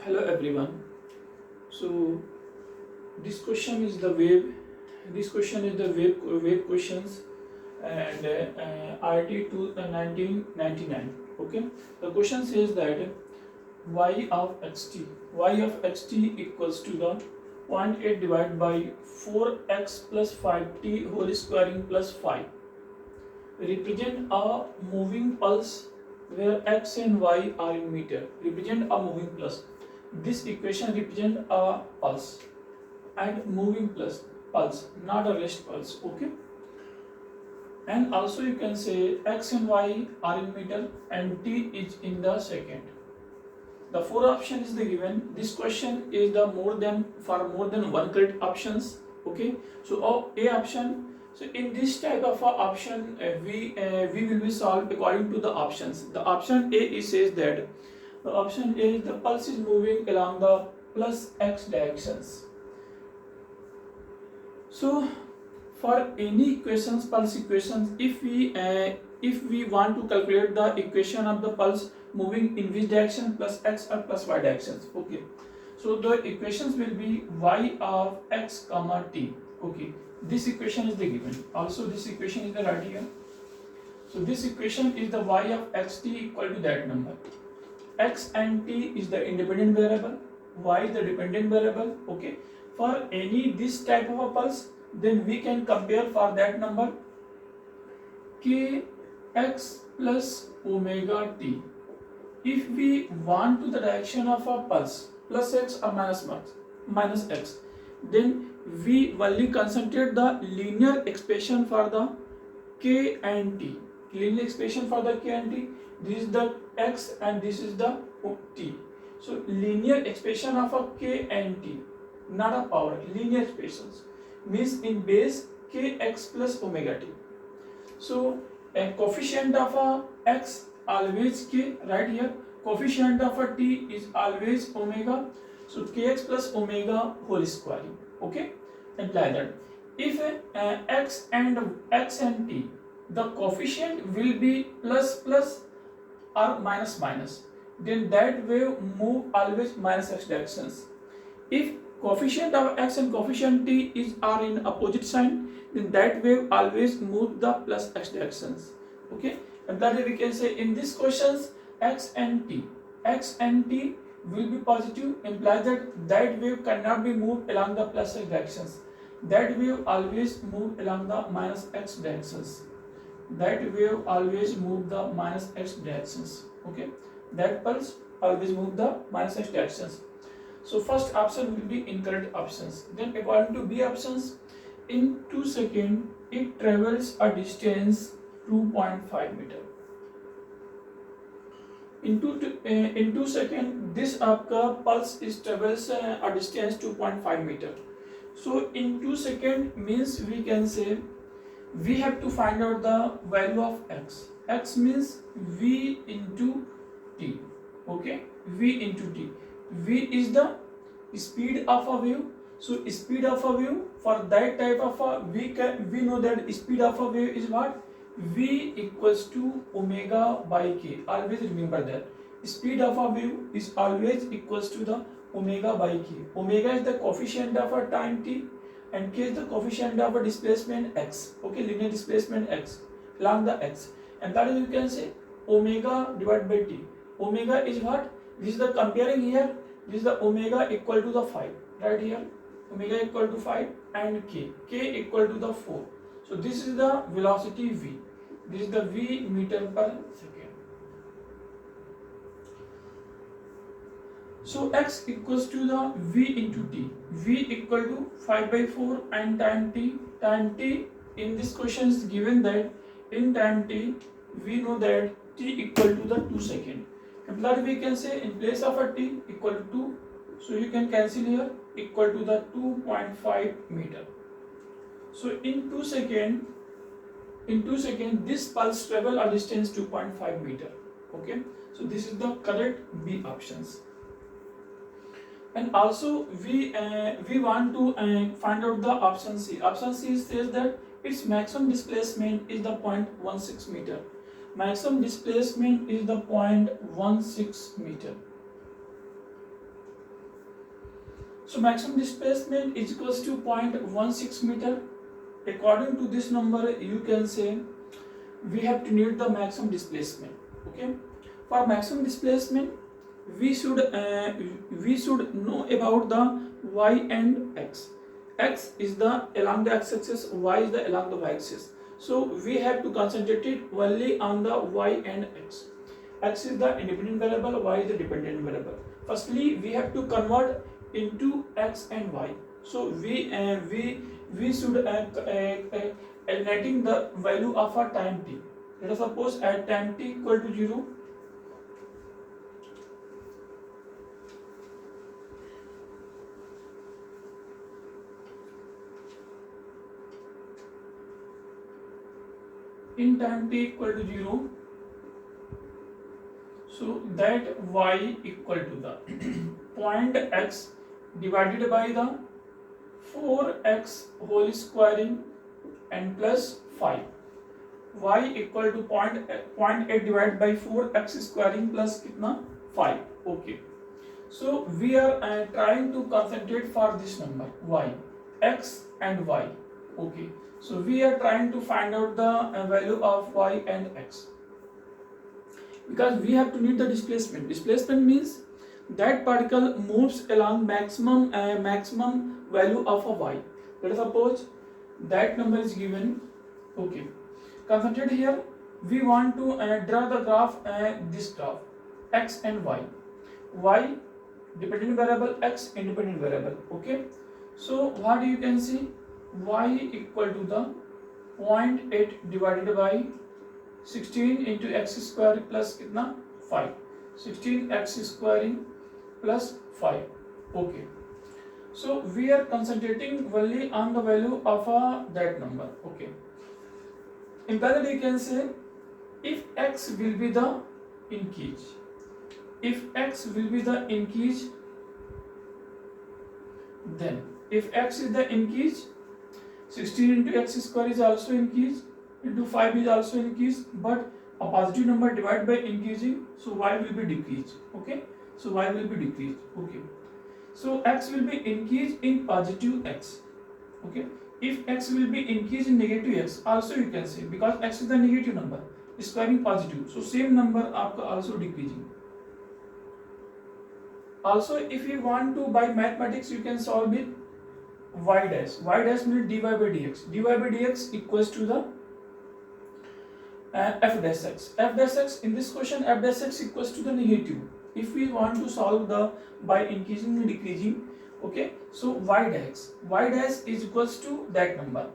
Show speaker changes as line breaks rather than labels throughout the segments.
Hello everyone. So this question is the wave. This question is the wave questions and I.I.T. to 1999. Okay. The question says that y of xt equals to the 0.8 divided by 4x plus 5t whole squaring plus 5 represent a moving pulse where x and y are in meter. Represent a moving pulse. This equation represent a pulse and moving pulse, not a rest pulse. Okay. And also you can say x and y are in meter and t is in the second. The four option is the given. This question is the more than one correct options. Okay. So A option. So in this type of option, we will be solved according to the options. The option A is says that the option A is the pulse is moving along the plus x directions. So for any equations, pulse equations, if we want to calculate the equation of the pulse moving in which direction, plus x or plus y directions. Okay. So the equations will be y of x comma t. Okay. This equation is the given. Also this equation is the right here. So this equation is the y of xt equal to that number. X and t is the independent variable, y is the dependent variable. Okay. For any this type of a pulse, then we can compare for that number k x plus omega t. If we want to the direction of a pulse plus x or minus x, then we only concentrate the linear expression for the k and t. Linear expression for the k and t. This is the x and this is the t. So linear expression of a k and t, not a power. Linear expressions means in base kx plus omega t. So a coefficient of a x always k, right here. Coefficient of a t is always omega. So kx plus omega whole squaring. Okay, imply that if x and t, the coefficient will be plus or minus, then that wave move always minus x directions. If coefficient of x and coefficient t are in opposite sign, then that wave always move the plus x directions. Okay, and that way we can say in these questions x and t will be positive, implies that wave cannot be moved along the plus x directions. That wave always move along the minus x directions. That wave always move the minus x directions. Okay, that pulse always move the minus x directions. So first option will be incorrect options. Then according to B options, in 2 seconds it travels a distance 2.5 meter. In 2 seconds this pulse is travels a distance 2.5 meter. So in 2 seconds means we can say we have to find out the value of x. X means v into t. Okay, v into t. V is the speed of a wave. So speed of a wave, for that type of a we know that speed of a wave is what? V equals to omega by k. Always remember that speed of a wave is always equals to the omega by k. Omega is the coefficient of a time t and k is the coefficient of a displacement x. Okay, linear displacement x along the x, and that is you can say omega divided by t. Omega is what? This is the comparing here. This is the omega equal to the 5 right here. Omega equal to 5 and k equal to the 4. So this is the velocity v. This is the v meter per second. So x equals to the v into t. V equal to 5 by 4 and time t. Time t in this question is given that in time t we know that t equal to the 2 seconds. And that we can say in place of a t equal to 2. So you can cancel here equal to the 2.5 meter. So in 2 seconds, this pulse travel a distance 2.5 meter. Okay, so this is the correct B options. And also we want to find out the option C. Option C says that its maximum displacement is the 0.16 meter. Maximum displacement is the 0.16 meter. So maximum displacement is equals to 0.16 meter. According to this number, you can say we have to need the maximum displacement. Okay, for maximum displacement, we should know about the y and x. X is the along the x-axis, y is the along the y-axis. So we have to concentrate it only on the y and x. X is the independent variable, y is the dependent variable. Firstly, we have to convert into x and y. So we should eliminating the value of our time t. Let us suppose at time t equal to 0, in time t equal to 0, so that y equal to the point x divided by the 4x whole squaring and plus 5. Y equal to 0.8 divided by 4x squaring plus kitna 5. Okay, so we are trying to concentrate for this number y, x and y. Okay, so we are trying to find out the value of y and x, because we have to need the displacement. Displacement means that particle moves along maximum value of a y. Let us suppose that number is given. Okay, concentrate here. We want to draw the graph, this graph x and y. Y dependent variable, x independent variable. Okay, so what you can see, y equal to the 0.8 divided by 16 into x square plus kitna 5. 16x squaring plus 5. Okay, so we are concentrating only on the value of that number. Okay, in parallel you can say if x will be the increase, if x will be the increase, then if x is the increase, 16 into x square is also increase, into 5 is also increase, but a positive number divided by increasing, so y will be decreased. Okay, so y will be decreased. Okay, so x will be increased in positive x. Okay, if x will be increased in negative x, also you can say, because x is the negative number, squaring positive, so same number आपका also decreasing. Also, if you want to by mathematics, you can solve it y dash. Y dash means dy by dx. Dy by dx equals to the f dash x. F dash x, in this question, f dash x equals to the negative. If we want to solve the by increasing and decreasing, okay, so y dash is equals to that number.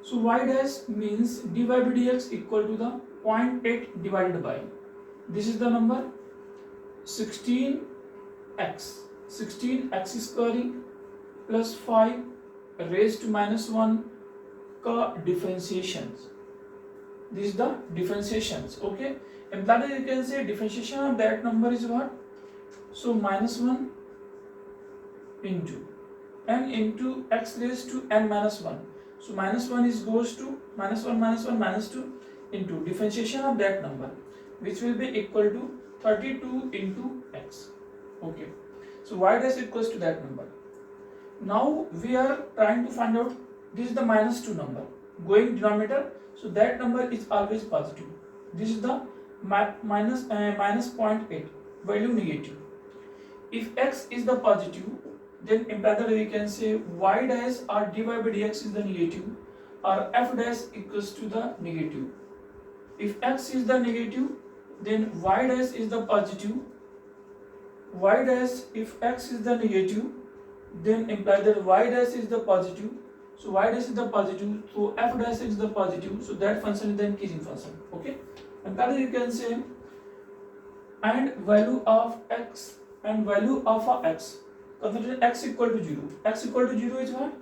So y dash means dy by dx equal to the 0.8 divided by, this is the number 16x squaring plus 5 raised to minus 1 का differentiations. This is the differentiations. Okay, and that you can say differentiation of that number is what? So minus 1 into n into x raised to n minus 1. So minus 1 is goes to minus 1 minus 2 into differentiation of that number, which will be equal to 32 into x. Okay, so y dash equals to that number. Now we are trying to find out, this is the minus 2 number going denominator, so that number is always positive. This is the minus 0.8 value negative. If x is the positive, then in parallel we can say y dash or dy by dx is the negative, or f dash equals to the negative. If x is the negative, then y dash is the positive. Y dash, if x is the negative, then imply that y dash is the positive. So y dash is the positive, so f dash is the positive, so that function is the increasing function. Okay, and that you can say, and value of x and value of x, consider x equal to 0. X equal to 0 is what?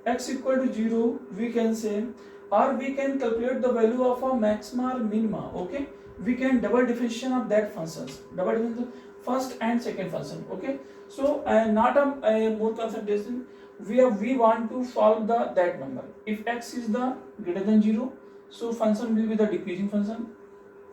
X equal to 0, we can say, or we can calculate the value of a maxima or minima. Okay, we can double differentiation of that functions, double differentiation first and second function. Okay, so not a more concentration, we want to solve that number. If x is the greater than 0, so function will be the decreasing function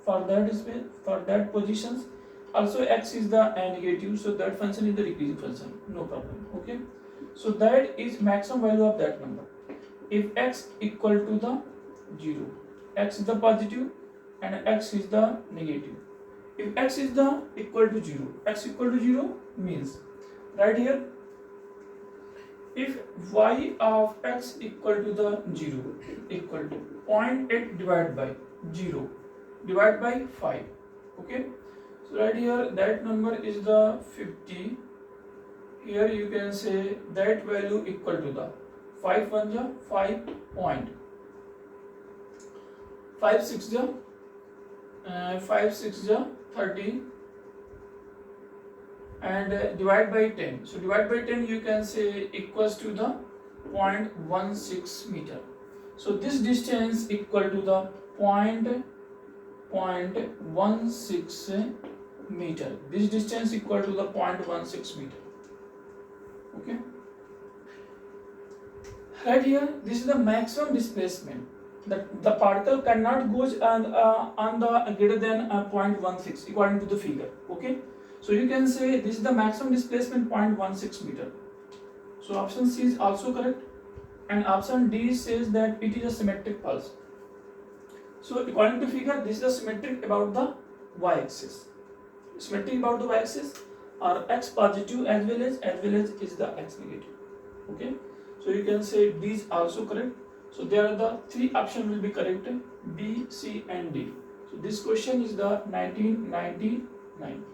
for that space, for that positions. Also x is the negative, so that function is the decreasing function, no problem. Okay, So that is maximum value of that number. If x equal to the 0, x is the positive and x is the negative. If x is the equal to 0, x equal to 0 means right here, if y of x equal to the 0 equal to 0.8 divided by 0 divided by 5. Okay, so right here that number is the 50. Here you can say that value equal to the 5 1 ja 5 point 5 6 ja 5 6 ja 30 and divide by 10. So divide by 10 you can say equals to the 0.16 meter. So this distance equal to the 0.16 meter. This distance equal to the 0.16 meter. Okay. Right here, this is the maximum displacement. The particle cannot go on the greater than 0.16 according to the figure. Okay. So you can say this is the maximum displacement 0.16 meter. So option C is also correct, and option D says that it is a symmetric pulse. So according to figure, this is the symmetric about the y-axis. Symmetric about the y-axis are x positive as well as is the x negative. Okay. So you can say D is also correct. So there are the three options will be correct: B, C, and D. So this question is the 1999.